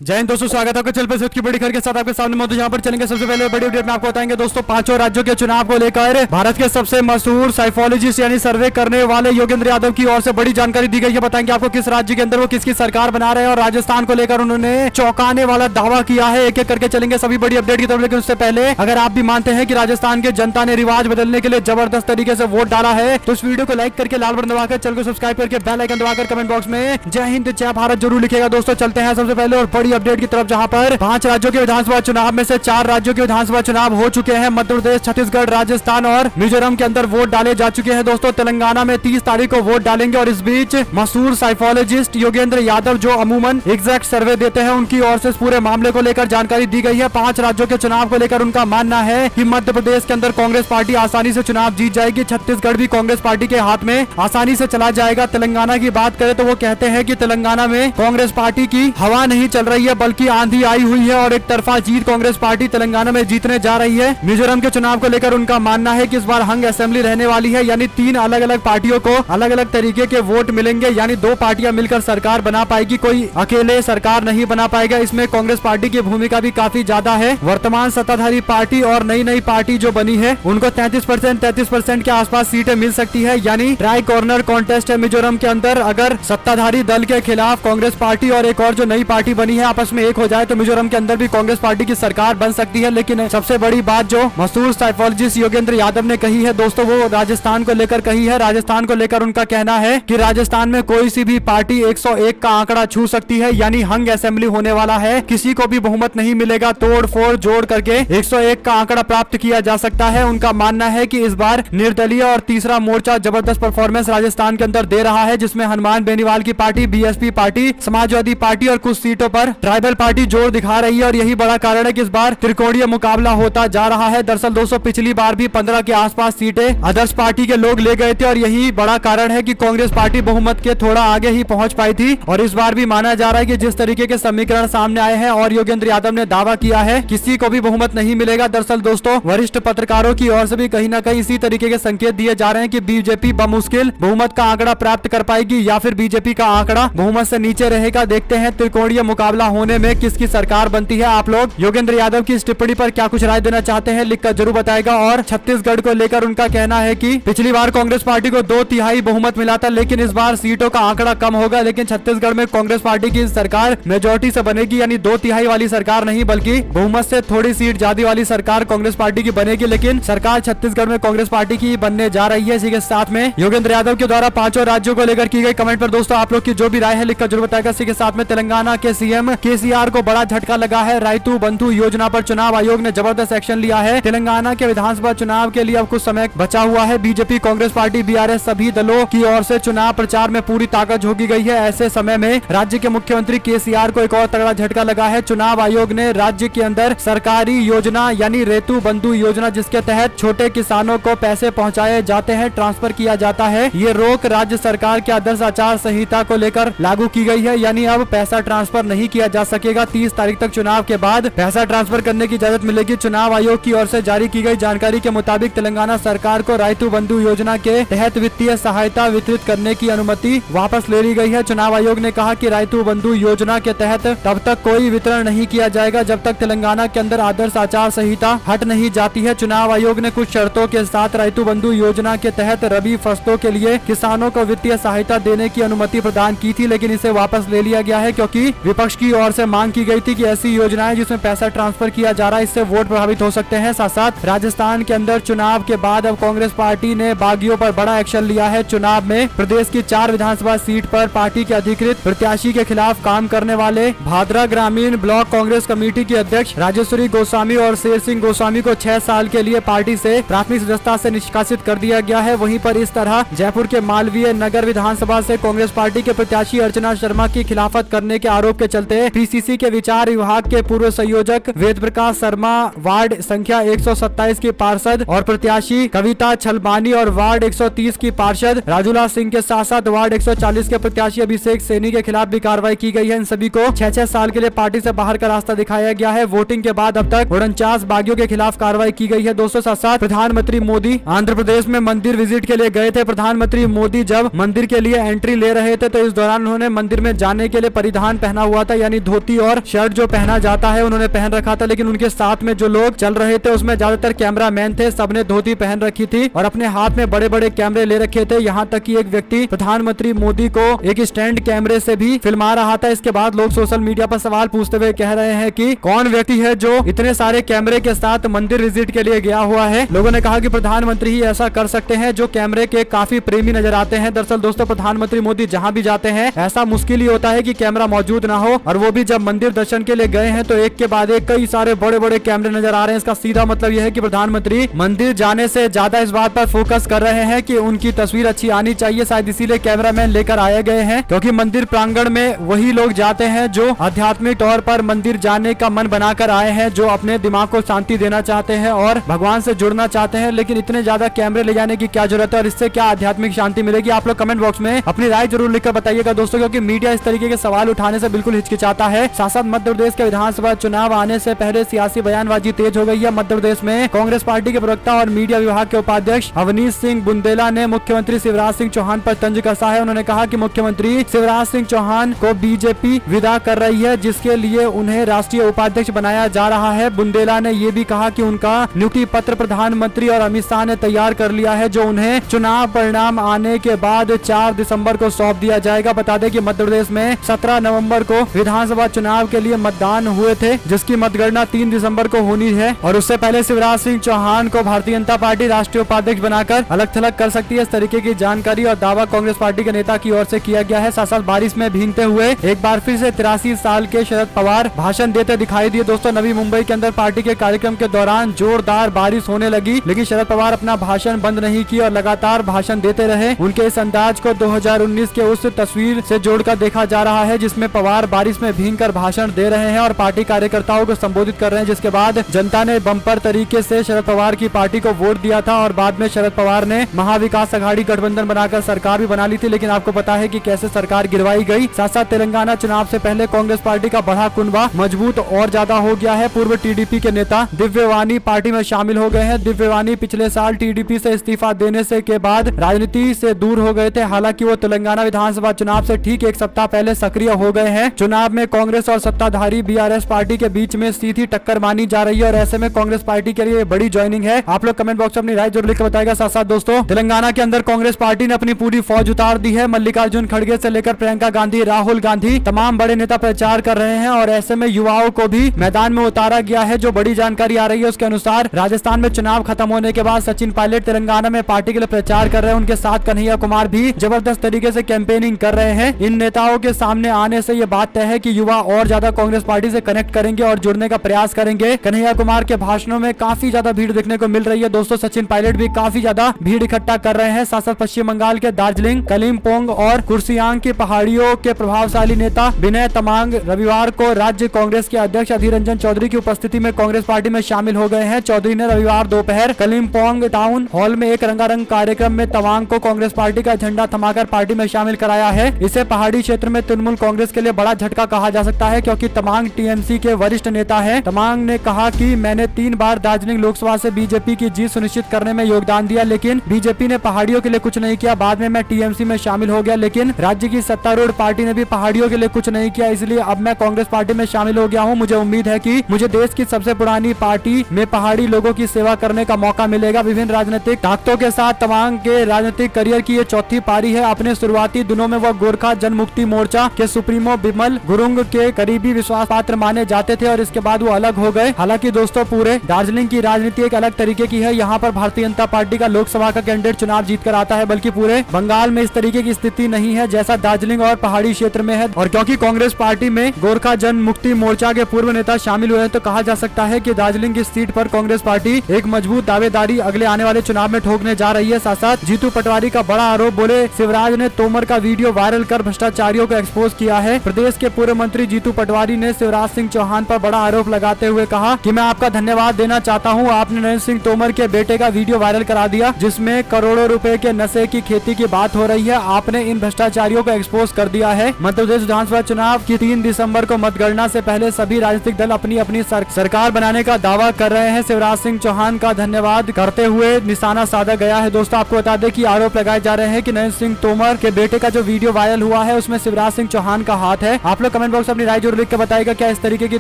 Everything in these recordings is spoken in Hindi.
जय हिंद दोस्तों, स्वागत है आपका चल पे की बड़ी खबर के साथ आपके सामने मौजूद। यहाँ पर चलेंगे सबसे पहले बड़ी अपडेट में आपको बताएंगे दोस्तों, पांचों राज्यों के चुनाव को लेकर भारत के सबसे मशहूर साइकोलॉजिस्ट यानी सर्वे करने वाले योगेंद्र यादव की ओर से बड़ी जानकारी दी गई है। बताएंगे आपको किस राज्य के अंदर वो किसकी सरकार बना रहे हैं और राजस्थान को लेकर उन्होंने चौंकाने वाला दावा किया है। एक एक करके चलेंगे सभी बड़ी अपडेट की तरफ, लेकिन उससे पहले अगर आप भी मानते हैं कि राजस्थान के जनता ने रिवाज बदलने के लिए जबरदस्त तरीके से वोट डाला है तो इस वीडियो को लाइक करके लाल बटन दबाकर चैनल को सब्सक्राइब करके बेल आइकन दबाकर कमेंट बॉक्स में जय हिंद जय भारत जरूर लिखेगा। दोस्तों चलते हैं सबसे पहले और बड़ी अपडेट की तरफ, जहां पर 5 राज्यों के विधानसभा चुनाव में से 4 राज्यों के विधानसभा चुनाव हो चुके हैं। मध्य प्रदेश, छत्तीसगढ़, राजस्थान और मिजोरम के अंदर वोट डाले जा चुके हैं। दोस्तों तेलंगाना में 30 तारीख को वोट डालेंगे और इस बीच मशहूर साइकोलॉजिस्ट योगेंद्र यादव जो अमूमन एग्जैक्ट सर्वे देते हैं, उनकी ओर से इस पूरे मामले को लेकर जानकारी दी गई है। 5 राज्यों के चुनाव को लेकर उनका मानना है कि मध्य प्रदेश के अंदर कांग्रेस पार्टी आसानी से चुनाव जीत जाएगी। छत्तीसगढ़ भी कांग्रेस पार्टी के हाथ में आसानी से चला जाएगा। तेलंगाना की बात करें तो वो कहते हैं कि तेलंगाना में कांग्रेस पार्टी की हवा नहीं चल रही है बल्कि आंधी आई हुई है और एक तरफा जीत कांग्रेस पार्टी तेलंगाना में जीतने जा रही है। मिजोरम के चुनाव को लेकर उनका मानना है कि इस बार हंग असेंबली रहने वाली है, यानी 3 अलग अलग पार्टियों को अलग अलग तरीके के वोट मिलेंगे, यानी 2 पार्टियां मिलकर सरकार बना पाएगी, कोई अकेले सरकार नहीं बना पाएगा। इसमें कांग्रेस पार्टी की भूमिका भी काफी ज्यादा है। वर्तमान सत्ताधारी पार्टी और नई नई पार्टी जो बनी है उनको 33% के आसपास सीटें मिल सकती है, यानी ट्राई कॉर्नर कॉन्टेस्ट है मिजोरम के अंदर। अगर सत्ताधारी दल के खिलाफ कांग्रेस पार्टी और एक और जो नई पार्टी बनी है आपस में एक हो जाए तो मिजोरम के अंदर भी कांग्रेस पार्टी की सरकार बन सकती है। लेकिन सबसे बड़ी बात जो मशहूर साइकोलॉजिस्ट योगेंद्र यादव ने कही है दोस्तों, वो राजस्थान को लेकर कही है। राजस्थान को लेकर उनका कहना है कि राजस्थान में कोई सी भी पार्टी 101 का आंकड़ा छू सकती है, यानी हंग असेंबली होने वाला है। किसी को भी बहुमत नहीं मिलेगा, तोड़ फोड़ जोड़ करके 101 का आंकड़ा प्राप्त किया जा सकता है। उनका मानना है कि इस बार निर्दलीय और तीसरा मोर्चा जबरदस्त परफॉर्मेंस राजस्थान के अंदर दे रहा है, जिसमें हनुमान बेनीवाल की party, BSP party, Samajwadi party और कुछ सीटों पर ट्राइबल पार्टी जोर दिखा रही है और यही बड़ा कारण है कि इस बार त्रिकोणीय मुकाबला होता जा रहा है। दरअसल दोस्तों पिछली बार भी 15 के आसपास सीटें आदर्श पार्टी के लोग ले गए थे और यही बड़ा कारण है कि कांग्रेस पार्टी बहुमत के थोड़ा आगे ही पहुंच पाई थी। और इस बार भी माना जा रहा है कि जिस तरीके के समीकरण सामने आए हैं और योगेंद्र यादव ने दावा किया है किसी को भी बहुमत नहीं मिलेगा। दरअसल दोस्तों वरिष्ठ पत्रकारों की ओर से भी कहीं ना कहीं इसी तरीके के संकेत दिए जा रहे हैं कि बीजेपी बमुश्किल बहुमत का आंकड़ा प्राप्त कर पाएगी या फिर बीजेपी का आंकड़ा बहुमत से नीचे रहेगा। देखते हैं त्रिकोणीय मुकाबला होने में किसकी सरकार बनती है। आप लोग योगेंद्र यादव की इस टिप्पणी पर क्या कुछ राय देना चाहते हैं लिखकर जरूर बताएगा। और छत्तीसगढ़ को लेकर उनका कहना है कि पिछली बार कांग्रेस पार्टी को 2/3 बहुमत मिला था, लेकिन इस बार सीटों का आंकड़ा कम होगा। लेकिन छत्तीसगढ़ में कांग्रेस पार्टी की सरकार मेजोरिटी से बनेगी, यानी 2/3 वाली सरकार नहीं बल्कि बहुमत से थोड़ी सीट ज्यादा वाली सरकार कांग्रेस पार्टी की बनेगी। लेकिन सरकार छत्तीसगढ़ में कांग्रेस पार्टी की बनने जा रही है। इसी के साथ में योगेंद्र यादव के द्वारा 5 राज्यों को लेकर की गई कमेंट पर दोस्तों आप लोग की जो भी राय है लिखकर जरूर बताएगा। इसी के साथ में तेलंगाना के सीएम केसीआर को बड़ा झटका लगा है। रायतू बंधु योजना पर चुनाव आयोग ने जबरदस्त एक्शन लिया है। तेलंगाना के विधानसभा चुनाव के लिए अब कुछ समय बचा हुआ है। बीजेपी, कांग्रेस पार्टी, बीआरएस सभी दलों की ओर से चुनाव प्रचार में पूरी ताकत झोंकी गई है। ऐसे समय में राज्य के मुख्यमंत्री केसीआर को एक और तगड़ा झटका लगा है। चुनाव आयोग ने राज्य के अंदर सरकारी योजना यानी रेतु बंधु योजना, जिसके तहत छोटे किसानों को पैसे पहुंचाए जाते हैं, ट्रांसफर किया जाता है, ये रोक राज्य सरकार के आदर्श आचार संहिता को लेकर लागू की गई है। यानी अब पैसा ट्रांसफर नहीं किया जा सकेगा। 30 तारीख तक चुनाव के बाद पैसा ट्रांसफर करने की इजाजत मिलेगी। चुनाव आयोग की ओर से जारी की गई जानकारी के मुताबिक तेलंगाना सरकार को रायतू बंधु योजना के तहत वित्तीय सहायता वितरित करने की अनुमति वापस ले ली गई है। चुनाव आयोग ने कहा कि रायतू बंधु योजना के तहत तब तक कोई वितरण नहीं किया जाएगा जब तक तेलंगाना के अंदर आदर्श आचार संहिता हट नहीं जाती है। चुनाव आयोग ने कुछ शर्तों के साथ रायतू बंधु योजना के तहत रबी फसलों के लिए किसानों को वित्तीय सहायता देने की अनुमति प्रदान की थी, लेकिन इसे वापस ले लिया गया है क्योंकि विपक्ष की ओर से मांग की गई थी कि ऐसी योजनाएं जिसमें पैसा ट्रांसफर किया जा रहा है इससे वोट प्रभावित हो सकते हैं। साथ साथ राजस्थान के अंदर चुनाव के बाद अब कांग्रेस पार्टी ने बागियों पर बड़ा एक्शन लिया है। चुनाव में प्रदेश की 4 विधानसभा सीट पर पार्टी के अधिकृत प्रत्याशी के खिलाफ काम करने वाले भादरा ग्रामीण ब्लॉक कांग्रेस कमेटी की अध्यक्ष राजेश्वरी गोस्वामी और शेर सिंह गोस्वामी को 6 साल के लिए पार्टी से प्राथमिक सदस्यता से निष्कासित कर दिया गया है। वहीं पर इस तरह जयपुर के मालवीय नगर विधानसभा से कांग्रेस पार्टी के प्रत्याशी अर्चना शर्मा की खिलाफत करने के आरोप के चलते पीसीसी के विचार विभाग के पूर्व संयोजक वेद प्रकाश शर्मा, वार्ड संख्या 127 की पार्षद और प्रत्याशी कविता छलबानी और वार्ड 130 की पार्षद राजूला सिंह के साथ साथ वार्ड 140 के प्रत्याशी अभिषेक सैनी के खिलाफ भी कार्रवाई की गई है। इन सभी को 6-6 साल के लिए पार्टी से बाहर का रास्ता दिखाया गया है। वोटिंग के बाद अब तक 49 बागियों के खिलाफ कार्रवाई की गई है। दोस्तों साथ साथ प्रधानमंत्री मोदी आंध्र प्रदेश में मंदिर विजिट के लिए गए थे। प्रधानमंत्री मोदी जब मंदिर के लिए एंट्री ले रहे थे तो इस दौरान उन्होंने मंदिर में जाने के लिए परिधान पहना हुआ था, यानी यानी धोती और शर्ट जो पहना जाता है उन्होंने पहन रखा था, लेकिन उनके साथ में जो लोग चल रहे थे उसमें ज्यादातर कैमरामैन थे, सबने धोती पहन रखी थी और अपने हाथ में बड़े बड़े कैमरे ले रखे थे। यहाँ तक कि एक व्यक्ति प्रधानमंत्री मोदी को एक स्टैंड कैमरे से भी फिल्मा रहा था। इसके बाद लोग सोशल मीडिया पर सवाल पूछते हुए कह रहे हैं कि कौन व्यक्ति है जो इतने सारे कैमरे के साथ मंदिर विजिट के लिए गया हुआ है। लोगों ने कहा कि प्रधानमंत्री ही ऐसा कर सकते हैं जो कैमरे के काफी प्रेमी नजर आते हैं। दरअसल दोस्तों, प्रधानमंत्री मोदी जहाँ भी जाते हैं ऐसा मुश्किल ही होता है कि कैमरा मौजूद ना हो, और वो भी जब मंदिर दर्शन के लिए गए हैं तो एक के बाद एक कई सारे बड़े बड़े कैमरे नजर आ रहे हैं। इसका सीधा मतलब यह है कि प्रधानमंत्री मंदिर जाने से ज्यादा इस बात पर फोकस कर रहे हैं कि उनकी तस्वीर अच्छी आनी चाहिए। शायद इसीलिए कैमरामैन लेकर आए गए हैं, क्योंकि मंदिर प्रांगण में वही लोग जाते हैं जो आध्यात्मिक तौर पर मंदिर जाने का मन बनाकर आए हैं, जो अपने दिमाग को शांति देना चाहते हैं और भगवान से जुड़ना चाहते हैं। लेकिन इतने ज्यादा कैमरे ले जाने की क्या जरूरत है और इससे क्या आध्यात्मिक शांति मिलेगी? आप लोग कमेंट बॉक्स में अपनी राय जरूर लिखकर बताइएगा दोस्तों, क्योंकि मीडिया इस तरीके के सवाल उठाने से बिल्कुल हिचकिचाता है। साथ मध्य प्रदेश के विधानसभा चुनाव आने से पहले सियासी बयानबाजी तेज हो गई है। मध्य प्रदेश में कांग्रेस पार्टी के प्रवक्ता और मीडिया विभाग के उपाध्यक्ष अवनीश सिंह बुंदेला ने मुख्यमंत्री शिवराज सिंह चौहान पर तंज कसा है। उन्होंने कहा कि मुख्यमंत्री शिवराज सिंह चौहान को बीजेपी विदा कर रही है, जिसके लिए उन्हें राष्ट्रीय उपाध्यक्ष बनाया जा रहा है। बुंदेला ने ये भी कहा कि उनका नियुक्ति पत्र प्रधानमंत्री और अमित शाह ने तैयार कर लिया है, जो उन्हें चुनाव परिणाम आने के बाद 4 दिसंबर को सौंप दिया जाएगा। बता दें कि मध्य प्रदेश में 17 नवंबर को विधानसभा चुनाव के लिए मतदान हुए थे, जिसकी मतगणना 3 दिसंबर को होनी है, और उससे पहले शिवराज सिंह चौहान को भारतीय जनता पार्टी राष्ट्रीय उपाध्यक्ष बनाकर अलग थलग कर सकती है। इस तरीके की जानकारी और दावा कांग्रेस पार्टी के नेता की ओर से किया गया है। साथ बारिश में भीगते हुए एक बार फिर से 83 साल के शरद पवार भाषण देते दिखाई दिए। दोस्तों, नवी मुंबई के अंदर पार्टी के कार्यक्रम के दौरान जोरदार बारिश होने लगी, लेकिन शरद पवार अपना भाषण बंद नहीं किए और लगातार भाषण देते रहे। उनके इस अंदाज को 2019 के उस तस्वीर से जोड़कर देखा जा रहा है जिसमें पवार बारिश में भीगकर भाषण दे रहे हैं और पार्टी कार्यकर्ताओं को संबोधित कर रहे हैं, जिसके बाद जनता ने बम्पर तरीके से शरद पवार की पार्टी को वोट दिया था और बाद में शरद पवार ने महाविकास अघाड़ी गठबंधन बनाकर सरकार भी बना ली थी। लेकिन आपको पता है कि कैसे सरकार गिरवाई गई। साथ साथ तेलंगाना चुनाव से पहले कांग्रेस पार्टी का बड़ा कुनबा मजबूत और ज्यादा हो गया है। पूर्व टीडीपी के नेता दिव्यवानी पार्टी में शामिल हो गए हैं। दिव्यवानी पिछले साल टीडीपी से इस्तीफा देने से के बाद राजनीति से दूर हो गए थे। हालांकि वो तेलंगाना विधानसभा चुनाव से ठीक एक सप्ताह पहले सक्रिय हो गए हैं। चुनाव में कांग्रेस और सत्ताधारी बीआरएस पार्टी के बीच में सीधी टक्कर मानी जा रही है और ऐसे में कांग्रेस पार्टी के लिए बड़ी ज्वाइनिंग है। आप लोग कमेंट बॉक्स में अपनी राय जरूर लिखकर बताएगा। साथ साथ दोस्तों, तेलंगाना के अंदर कांग्रेस पार्टी ने अपनी पूरी फौज उतार दी है। मल्लिकार्जुन खड़गे से लेकर प्रियंका गांधी, राहुल गांधी, तमाम बड़े नेता प्रचार कर रहे हैं और ऐसे में युवाओं को भी मैदान में उतारा गया है। जो बड़ी जानकारी आ रही है उसके अनुसार राजस्थान में चुनाव खत्म होने के बाद सचिन पायलट तेलंगाना में पार्टी के लिए प्रचार कर रहे हैं। उनके साथ कन्हैया कुमार भी जबरदस्त तरीके से कैंपेनिंग कर रहे हैं। इन नेताओं के सामने आने से ये बात तय है कि युवा और ज्यादा कांग्रेस पार्टी से कनेक्ट करेंगे और जुड़ने का प्रयास करेंगे। कन्हैया कुमार के भाषणों में काफी ज्यादा भीड़ देखने को मिल रही है। दोस्तों, सचिन पायलट भी काफी ज्यादा भीड़ इकट्ठा कर रहे हैं। साथ साथ पश्चिम बंगाल के दार्जिलिंग, कलिम्पोंग और कुर्सियांग की पहाड़ियों के प्रभावशाली नेता विनय तमांग रविवार को राज्य कांग्रेस के अध्यक्ष अधीर रंजन चौधरी की उपस्थिति में कांग्रेस पार्टी में शामिल हो गए हैं। चौधरी ने रविवार दोपहर कलिम्पोंग टाउन हॉल में एक रंगारंग कार्यक्रम में तवांग को कांग्रेस पार्टी का झंडा थमाकर पार्टी में शामिल कराया है। इसे पहाड़ी क्षेत्र में तृणमूल कांग्रेस के लिए बड़ा झटका कहा जा सकता है, क्योंकि तमांग टीएमसी के वरिष्ठ नेता है। तमांग ने कहा कि मैंने 3 बार दार्जिलिंग लोकसभा से बीजेपी की जीत सुनिश्चित करने में योगदान दिया, लेकिन बीजेपी ने पहाड़ियों के लिए कुछ नहीं किया। बाद में मैं टीएमसी में शामिल हो गया, लेकिन राज्य की सत्तारूढ़ पार्टी ने भी पहाड़ियों के लिए कुछ नहीं किया, इसलिए अब मैं कांग्रेस पार्टी में शामिल हो गया हूं। मुझे उम्मीद है कि मुझे देश की सबसे पुरानी पार्टी में पहाड़ी लोगों की सेवा करने का मौका मिलेगा। विभिन्न राजनीतिक ताकतों के साथ तवांग के राजनीतिक करियर की ये चौथी पारी है। अपने शुरुआती दिनों में वह गोरखा जनमुक्ति मोर्चा के सुप्रीमो बिमल गुरुंग के करीबी विश्वास पात्र माने जाते थे और इसके बाद वो अलग हो गए। हालांकि दोस्तों, पूरे दार्जिलिंग की राजनीति एक अलग तरीके की है। यहाँ पर भारतीय जनता पार्टी का लोकसभा का कैंडिडेट चुनाव जीत कर आता है, बल्कि पूरे बंगाल में इस तरीके की स्थिति नहीं है जैसा दार्जिलिंग और पहाड़ी क्षेत्र में है। और क्योंकि कांग्रेस पार्टी में गोरखा जन मुक्ति मोर्चा के पूर्व नेता शामिल हुए हैं, तो कहा जा सकता है कि दार्जिलिंग की सीट पर कांग्रेस पार्टी एक मजबूत दावेदारी अगले आने वाले चुनाव में ठोकने जा रही है। साथ साथ जीतू पटवारी का बड़ा आरोप, बोले शिवराज ने तोमर का वीडियो वायरल कर भ्रष्टाचारियों को एक्सपोज किया है। प्रदेश के पूर्व मंत्री जीतू पटवारी ने शिवराज सिंह चौहान पर बड़ा आरोप लगाते हुए कहा कि मैं आपका धन्यवाद देना चाहता हूं, आपने नरेंद्र सिंह तोमर के बेटे का वीडियो वायरल करा दिया जिसमें करोड़ों रुपए के नशे की खेती की बात हो रही है। आपने इन भ्रष्टाचारियों को एक्सपोज कर दिया है। मध्य प्रदेश विधानसभा चुनाव की 3 दिसंबर को मतगणना से पहले सभी राजनीतिक दल अपनी अपनी सरकार बनाने का दावा कर रहे हैं। शिवराज सिंह चौहान का धन्यवाद करते हुए निशाना साधा गया है। दोस्तों, आपको बता दें कि आरोप लगाए जा रहे हैं कि नरेंद्र सिंह तोमर के बेटे का जो वीडियो वायरल हुआ है उसमें शिवराज सिंह चौहान का हाथ है। आप लोग कमेंट बॉक्स में अपनी राय जरूर लिख के बताएगा क्या इस तरीके की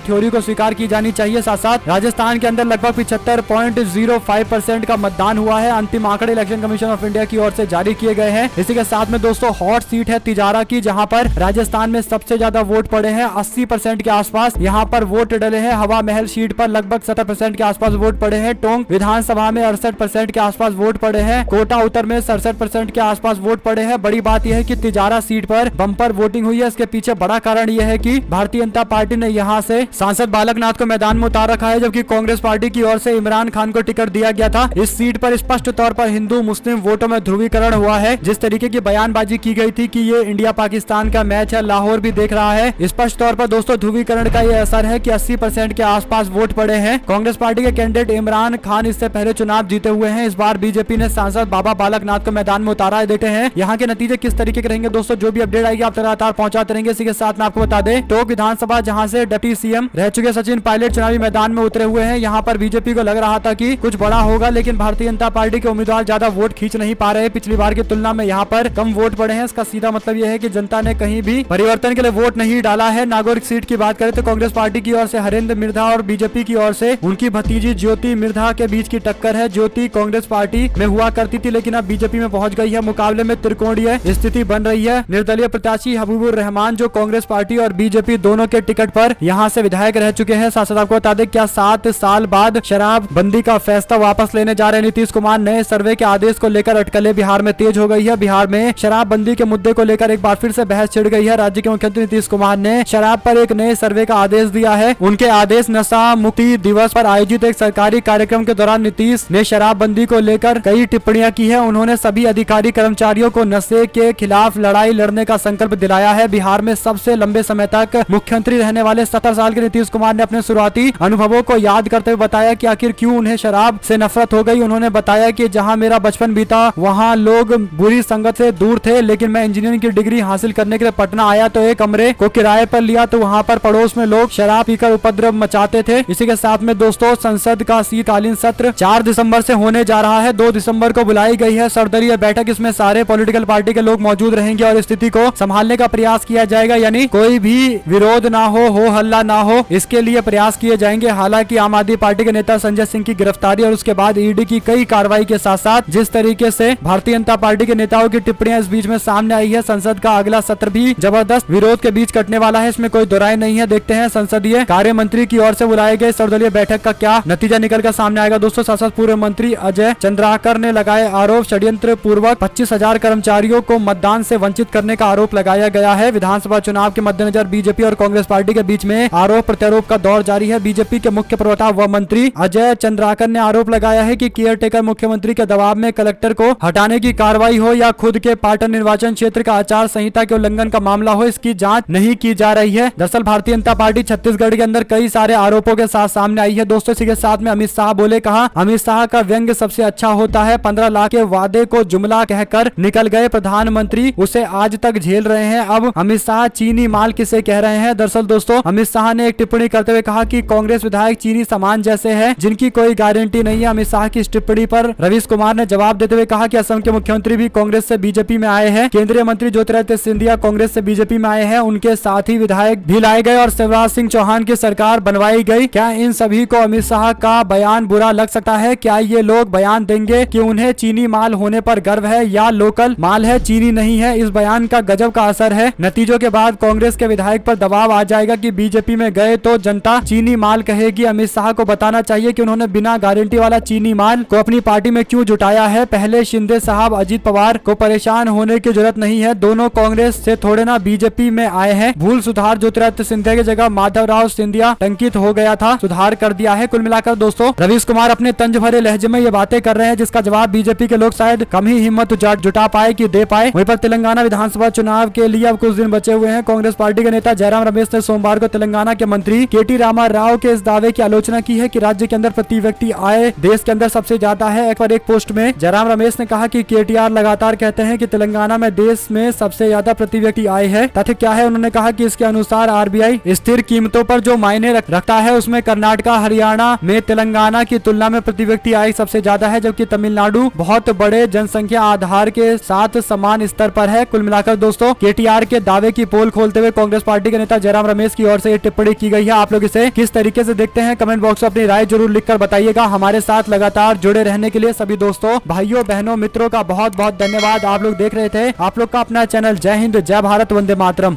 थ्योरी को स्वीकार की जानी चाहिए। साथ साथ राजस्थान के अंदर लगभग 75.05% का मतदान हुआ है। अंतिम आंकड़े इलेक्शन कमीशन ऑफ इंडिया की ओर से जारी किए गए हैं। इसी के साथ में दोस्तों हॉट सीट है तिजारा की, जहां पर राजस्थान में सबसे ज्यादा वोट पड़े हैं 80% के आसपास यहाँ पर वोट डले हैं। हवा महल सीट पर लगभग 70% के आसपास वोट पड़े हैं। टोंक विधानसभा में 68% के आसपास वोट पड़े हैं। कोटा उत्तर में 67% के आसपास वोट पड़े हैं। बड़ी बात यह है कि तिजारा सीट पर बम्पर वोटिंग हुई है। इसके पीछे बड़ा कारण यह है कि भारतीय जनता पार्टी ने यहाँ से सांसद बालक नाथ को मैदान में उतार रखा है, जबकि कांग्रेस पार्टी की ओर से इमरान खान को टिकट दिया गया था। इस सीट पर स्पष्ट तौर पर हिंदू मुस्लिम वोटों में ध्रुवीकरण हुआ है। जिस तरीके की बयानबाजी की गई थी कि ये इंडिया पाकिस्तान का मैच है, लाहौर भी देख रहा है, स्पष्ट तौर पर दोस्तों ध्रुवीकरण का ये असर है कि 80% के आसपास वोट पड़े हैं। कांग्रेस पार्टी के कैंडिडेट इमरान खान इससे पहले चुनाव जीते हुए हैं। इस बार बीजेपी ने सांसद बाबा बालक नाथ को मैदान में उतारा है। देखते हैं यहाँ के नतीजे किस तरीके के रहेंगे। दोस्तों जो भी अपडेट आएगी आप लगातार पहुंचाते रहेंगे। इसी के साथ में आपको बता दें टोंक विधानसभा जहां से डिप्टी सीएम रह चुके सचिन पायलट चुनावी मैदान में उतरे हुए हैं। यहाँ पर बीजेपी को लग रहा था कि कुछ बड़ा होगा, लेकिन भारतीय जनता पार्टी के उम्मीदवार ज्यादा वोट खींच नहीं पा रहे। पिछली बार की तुलना में यहाँ पर कम वोट पड़े हैं। इसका सीधा मतलब यह है कि जनता ने कहीं भी परिवर्तन के लिए वोट नहीं डाला है। नागौर सीट की बात करें तो कांग्रेस पार्टी की ओर से हरेंद्र मिर्धा और बीजेपी की ओर से उनकी भतीजी ज्योति मिर्धा के बीच की टक्कर है। ज्योति कांग्रेस पार्टी में हुआ करती थी, लेकिन अब बीजेपी में पहुंच गई है। मुकाबले में त्रिकोणीय स्थिति बन रही है। निर्दलीय प्रत्याशी हबीबुर रहमान जो कांग्रेस पार्टी और बीजेपी दोनों के टिकट पर यहाँ से विधायक रह चुके हैं। साथ साथ आपको बता दें क्या 7 साल बाद शराब बंदी का फैसला वापस लेने जा रहे हैं नीतीश कुमार। नए सर्वे के आदेश को लेकर अटकलें बिहार में तेज हो गई है। बिहार में शराब बंदी के मुद्दे को लेकर एक बार फिर से बहस छिड़ गई है। राज्य के मुख्यमंत्री नीतीश कुमार ने शराब पर एक नए सर्वे का आदेश दिया है। उनके आदेश नशा मुक्ति दिवस पर आयोजित एक सरकारी कार्यक्रम के दौरान नीतीश ने शराबबंदी को लेकर कई टिप्पणियां की है। उन्होंने सभी अधिकारी कर्मचारियों को नशे के खिलाफ लड़ाई लड़ने का संकल्प दिलाया है। बिहार में सबसे लंबे समय तक मुख्यमंत्री रहने वाले 70 साल के नीतीश कुमार ने अपने शुरुआती अनुभवों को याद करते हुए बताया कि आखिर क्यों उन्हें शराब से नफरत हो गई। उन्होंने बताया कि जहां मेरा बचपन बीता वहां लोग बुरी संगत से दूर थे, लेकिन मैं इंजीनियरिंग की डिग्री हासिल करने के लिए पटना आया तो एक कमरे को किराए पर लिया तो वहां पर पड़ोस में लोग शराब पीकर उपद्रव मचाते थे। इसी के साथ में दोस्तों संसद का शीतकालीन सत्र 4 दिसंबर से होने जा रहा है। 2 दिसंबर को बुलाई गई है सर्वदलीय बैठक। इसमें सारे पॉलिटिकल पार्टी के लोग मौजूद रहेंगे और स्थिति को संभालने का प्रयास किया जाएगा, यानी कोई भी विरोध ना हो हल्ला ना हो, इसके लिए प्रयास किए जाएंगे। हालांकि आम आदमी पार्टी के नेता संजय सिंह की गिरफ्तारी और उसके बाद ईडी की कई कार्रवाई के साथ साथ जिस तरीके से भारतीय जनता पार्टी के नेताओं की टिप्पणियां इस बीच में सामने आई है, संसद का अगला सत्र भी जबरदस्त विरोध के बीच कटने वाला है, इसमें कोई दोराय नहीं है। देखते हैं संसदीय कार्य मंत्री की ओर से बुलाए गए सर्वदलीय बैठक का क्या नतीजा निकल कर सामने आएगा। दोस्तों साथ पूर्व मंत्री अजय चंद्राकर ने लगाए आरोप, षड्यंत्र पूर्वक 25,000 कर्मचारियों को मतदान से वंचित करने का आरोप लगाया गया है। विधानसभा चुनाव के मद्देनजर बीजेपी और कांग्रेस पार्टी के बीच में आरोप प्रत्यारोप का दौर जारी है। बीजेपी के मुख्य प्रवक्ता व मंत्री अजय चंद्राकर ने आरोप लगाया है कि केयरटेकर मुख्यमंत्री के दबाव में कलेक्टर को हटाने की कार्रवाई हो या खुद के पाटन निर्वाचन क्षेत्र का आचार संहिता के उल्लंघन का मामला हो, इसकी जांच नहीं की जा रही है। दरअसल भारतीय जनता पार्टी छत्तीसगढ़ के अंदर कई सारे आरोपों के साथ सामने आई है। दोस्तों इसी के साथ में अमित शाह बोले, कहा अमित शाह का व्यंग्य सबसे अच्छा होता है। 15 लाख के वादे को जुमला कहकर निकल गए प्रधानमंत्री, उसे आज तक झेल रहे हैं। अब अमित शाह चीनी माल किसे कह रहे हैं। दरअसल दोस्तों अमित शाह ने एक टिप्पणी करते हुए कहा कि कांग्रेस विधायक चीनी सामान जैसे हैं जिनकी कोई गारंटी नहीं है। अमित शाह की इस टिप्पणी पर रवीश कुमार ने जवाब देते हुए कहा कि असम के मुख्यमंत्री भी कांग्रेस से बीजेपी में आए हैं। केंद्रीय मंत्री ज्योतिरादित्य सिंधिया कांग्रेस से बीजेपी में आए हैं, उनके साथ ही विधायक भी लाए गए और शिवराज सिंह चौहान की सरकार बनवाई गई। क्या इन सभी को अमित शाह का बयान बुरा लग सकता है? क्या ये लोग बयान देंगे कि उन्हें चीनी माल होने पर गर्व है या लोकल माल है, चीनी नहीं है? इस बयान का गजब का असर है। नतीजों के बाद कांग्रेस के विधायक पर दबाव आ जाएगा कि बीजेपी में गए तो जनता चीनी माल कहेगी। अमित शाह को बताना चाहिए कि उन्होंने बिना गारंटी वाला चीनी माल को अपनी पार्टी में क्यों जुटाया है। पहले शिंदे साहब अजीत पवार को परेशान होने की जरूरत नहीं है, दोनों कांग्रेस से थोड़े ना बीजेपी में आए हैं। भूल सुधार ज्योतिरादित्य सिंधिया की जगह माधवराव सिंधिया टंकित हो गया था, सुधार कर दिया है। कुल मिलाकर दोस्तों रवीश कुमार अपने तंज भरे लहजे में ये बातें कर रहे हैं जिसका जवाब बीजेपी के लोग शायद कम ही हिम्मत जुटा पाए कि दे पाए। वहीं पर तेलंगाना विधानसभा चुनाव के लिए अब कुछ दिन बचे हुए हैं। कांग्रेस पार्टी के नेता जयराम रमेश ने सोमवार को तेलंगाना के मंत्री केटी रामा राव के इस दावे की आलोचना की है कि राज्य के अंदर प्रति व्यक्ति आय देश के अंदर सबसे ज्यादा है। एक पोस्ट में जयराम रमेश ने कहा कि केटीआर लगातार कहते हैं कि तेलंगाना में देश में सबसे ज्यादा प्रति व्यक्ति आय है। तथ्य क्या है? उन्होंने कहा कि इसके अनुसार आरबीआई स्थिर कीमतों पर जो मायने रखता है उसमें कर्नाटका हरियाणा में तेलंगाना की तुलना में प्रति व्यक्ति आय सबसे ज्यादा है, जबकि तमिलनाडु बहुत बड़े जनसंख्या आधार के साथ समान स्तर पर है। कुल मिलाकर दोस्तों केटीआर के दावे की पोल खोलते हुए कांग्रेस पार्टी के नेता जयराम रमेश की ओर से ये टिप्पणी की गई है। आप लोग इसे किस तरीके से देखते हैं, कमेंट बॉक्स में अपनी राय जरूर लिखकर बताइएगा। हमारे साथ लगातार जुड़े रहने के लिए सभी दोस्तों, भाइयों, बहनों, मित्रों का बहुत बहुत धन्यवाद। आप लोग देख रहे थे आप लोग का अपना चैनल जय हिंद, जय भारत, वंदे मातरम।